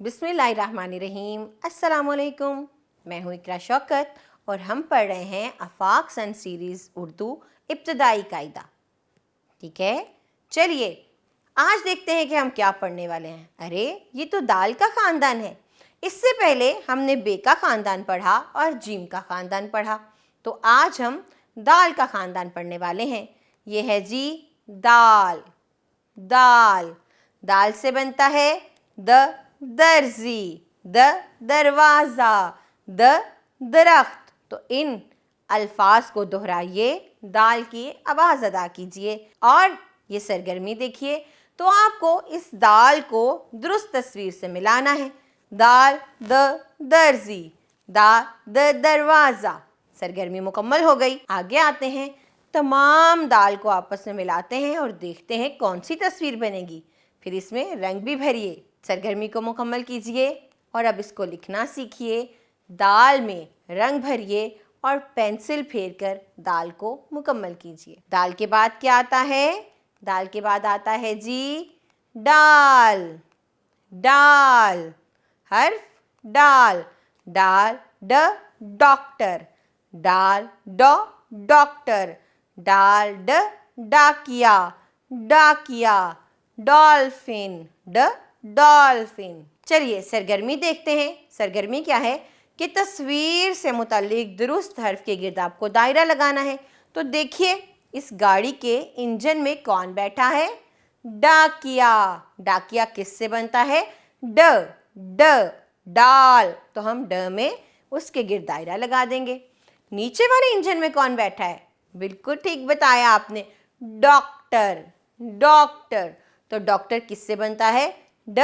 बिस्मिल्लाहिर्रहमानिर्रहीम। अस्सलामुअलैकुम। मैं हूँ इकरा शौकत और हम पढ़ रहे हैं आफाक सन सीरीज़ उर्दू इब्तदाई कायदा। ठीक है, चलिए आज देखते हैं कि हम क्या पढ़ने वाले हैं। अरे ये तो दाल का ख़ानदान है। इससे पहले हमने बे का ख़ानदान पढ़ा और जीम का ख़ानदान पढ़ा, तो आज हम दाल का ख़ानदान पढ़ने वाले हैं। ये है जी दाल। दाल दाल से बनता है द दर्जी, द दरवाज़ा, द दरख्त। तो इन अल्फाज को दोहराइए, दाल की आवाज़ अदा कीजिए और ये सरगर्मी देखिए। तो आपको इस दाल को दुरुस्त तस्वीर से मिलाना है। दाल द दर्जी, दाल द दरवाज़ा। सरगर्मी मुकम्मल हो गई। आगे आते हैं, तमाम दाल को आपस में मिलाते हैं और देखते हैं कौन सी तस्वीर बनेगी। फिर इसमें रंग भी भरिए। सरगर्मी को मुकम्मल कीजिए और अब इसको लिखना सीखिए। दाल में रंग भरिए और पेंसिल फेर कर दाल को मुकम्मल कीजिए। दाल के बाद क्या आता है? दाल के बाद आता है जी डाल। डाल हर्फ डाल। डाल ड डॉक्टर, डाल डॉ डॉक्टर। डाल ड डाकिया, डाकिया। डॉल्फिन ड डॉल्फिन। चलिए सरगर्मी देखते हैं। सरगर्मी क्या है कि तस्वीर से मुताल्लिक दुरुस्त हर्फ के गिर्द आपको दायरा लगाना है। तो देखिए इस गाड़ी के इंजन में कौन बैठा है? डाकिया। डाकिया किससे बनता है? ड ड डाल। तो हम ड में उसके गिर्द दायरा लगा देंगे। नीचे वाले इंजन में कौन बैठा है? बिल्कुल ठीक बताया आपने, डॉक्टर। डॉक्टर। तो डॉक्टर किससे बनता है? ड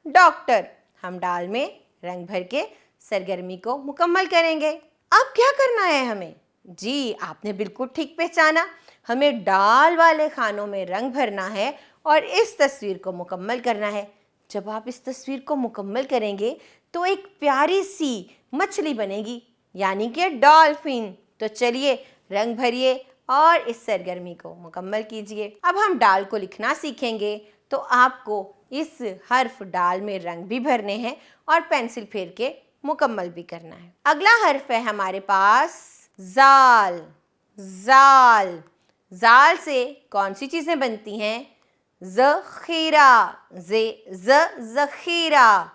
डॉक्टर। हम डाल में रंग भर के सरगर्मी को मुकम्मल करेंगे। अब क्या करना है हमें? जी आपने बिल्कुल ठीक पहचाना, हमें डाल वाले खानों में रंग भरना है और इस तस्वीर को मुकम्मल करना है। जब आप इस तस्वीर को मुकम्मल करेंगे तो एक प्यारी सी मछली बनेगी, यानी कि डॉल्फिन। तो चलिए रंग भरिए और इस सरगर्मी को मुकम्मल कीजिए। अब हम डाल को लिखना सीखेंगे, तो आपको इस हर्फ डाल में रंग भी भरने हैं और पेंसिल फेर के मुकम्मल भी करना है। अगला हर्फ है हमारे पास जाल। जाल। जाल से कौन सी चीज़ें बनती हैं? ज़ख़ीरा, ज़ख़ीरा।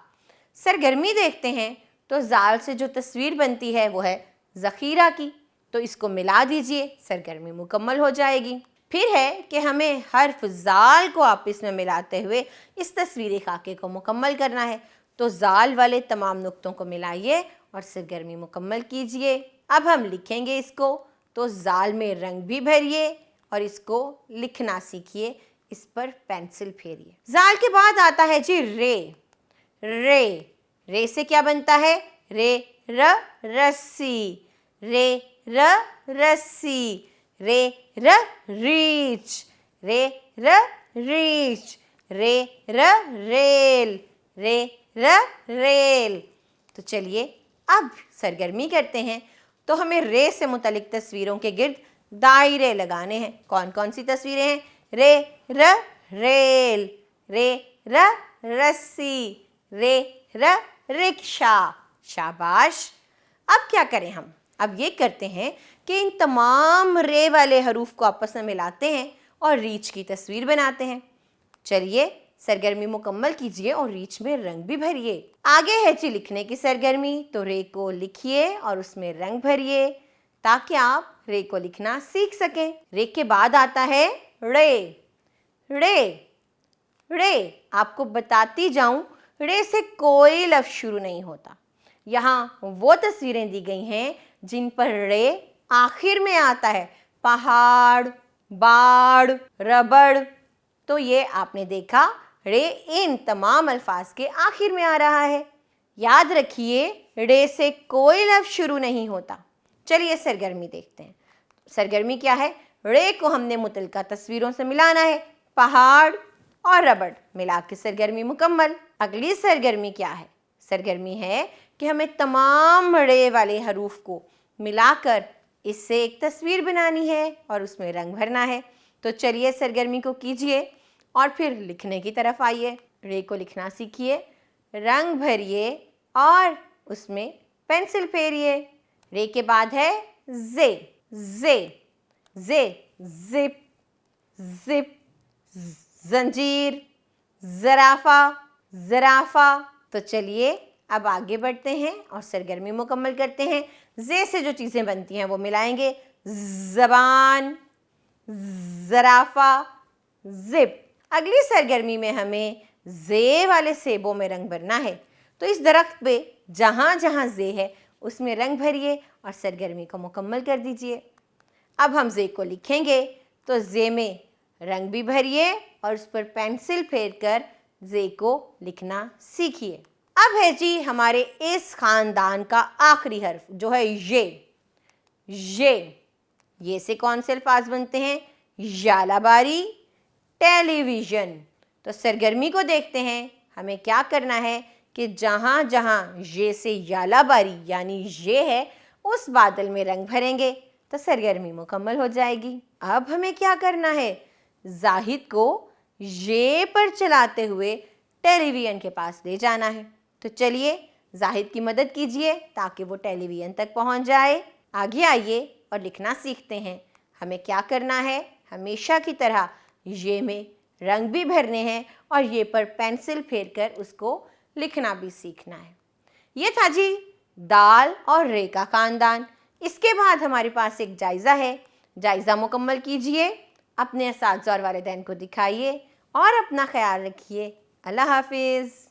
सरगर्मी देखते हैं तो जाल से जो तस्वीर बनती है वो है ज़ख़ीरा की। तो इसको मिला दीजिए, सरगर्मी मुकम्मल हो जाएगी। फिर है कि हमें हर्फ जाल को आपस में मिलाते हुए इस तस्वीरी खाके को मुकम्मल करना है। तो जाल वाले तमाम नुक्तों को मिलाइए और सरगर्मी मुकम्मल कीजिए। अब हम लिखेंगे इसको, तो जाल में रंग भी भरिए और इसको लिखना सीखिए। इस पर पेंसिल फेरिए। जाल के बाद आता है जी रे। रे। रे से क्या बनता है? रे र रस्सी, रे र रस्सी। रे र रीच, रे र रीच। रे र रेल, रे र रेल। तो चलिए अब सरगर्मी करते हैं। तो हमें रे से मुतालिक तस्वीरों के गिर्द दायरे लगाने हैं। कौन कौन सी तस्वीरें हैं? रे र रेल, रे र रस्सी, रे र रिक्शा। शाबाश। अब क्या करें हम? अब ये करते हैं कि इन तमाम रे वाले हरूफ को आपस में मिलाते हैं और रीच की तस्वीर बनाते हैं। चलिए सरगर्मी मुकम्मल कीजिए और रीच में रंग भी भरिए। आगे है जी लिखने की सरगर्मी। तो रे को लिखिए और उसमें रंग भरिए ताकि आप रे को लिखना सीख सकें। रे के बाद आता है रे। रे। रे आपको बताती जाऊं, रे से कोई लफ्ज़ शुरू नहीं होता। यहाँ वो तस्वीरें दी गई हैं जिन पर रे आखिर में आता है। पहाड़, बाड़, रबड़। तो ये आपने देखा, रे इन तमाम अल्फाज के आखिर में आ रहा है। याद रखिए रे से कोई लफ्ज़ शुरू नहीं होता। चलिए सरगर्मी देखते हैं। सरगर्मी क्या है? रे को हमने मुतलका तस्वीरों से मिलाना है। पहाड़ और रबड़ मिला के सरगर्मी मुकम्मल। अगली सरगर्मी क्या है? सरगर्मी है कि हमें तमाम रे वाले हरूफ को मिलाकर इससे एक तस्वीर बनानी है और उसमें रंग भरना है। तो चलिए सरगर्मी को कीजिए और फिर लिखने की तरफ आइए। रे को लिखना सीखिए। रंग भरिए और उसमें पेंसिल फेरिए। रे के बाद है जे, जे, जे, जिप, जिप, जंजीर, जराफा, जराफा। तो चलिए अब आगे बढ़ते हैं और सरगर्मी मुकम्मल करते हैं। जे से जो चीज़ें बनती हैं वो मिलाएंगे। ज़बान, जराफा, जिप। अगली सरगर्मी में हमें जे वाले सेबों में रंग भरना है। तो इस दरख्त पे जहाँ जहाँ जे है उसमें रंग भरिए और सरगर्मी को मुकम्मल कर दीजिए। अब हम जे को लिखेंगे, तो जे में रंग भी भरिए और उस पर पेंसिल फेर कर जे को लिखना सीखिए। अब है जी हमारे इस खानदान का आखिरी हर्फ जो है ये। ये से कौन से अल्फाज बनते हैं? यालाबारी, टेलीविज़न। तो सरगर्मी को देखते हैं। हमें क्या करना है कि जहाँ जहाँ ये से यालाबारी यानी ये है उस बादल में रंग भरेंगे तो सरगर्मी मुकम्मल हो जाएगी। अब हमें क्या करना है? जाहिद को ये पर चलाते हुए टेलीविज़न के पास ले जाना है। तो चलिए जाहिद की मदद कीजिए ताकि वो टेलीविज़न तक पहुंच जाए। आगे आइए और लिखना सीखते हैं। हमें क्या करना है? हमेशा की तरह ये में रंग भी भरने हैं और ये पर पेंसिल फेर कर उसको लिखना भी सीखना है। ये था जी दाल और रे का खानदान। इसके बाद हमारे पास एक जायज़ा है। जायज़ा मुकम्मल कीजिए, अपने असातिज़ा और वालिदैन को दिखाइए और अपना ख्याल रखिए। अल्लाह हाफिज़।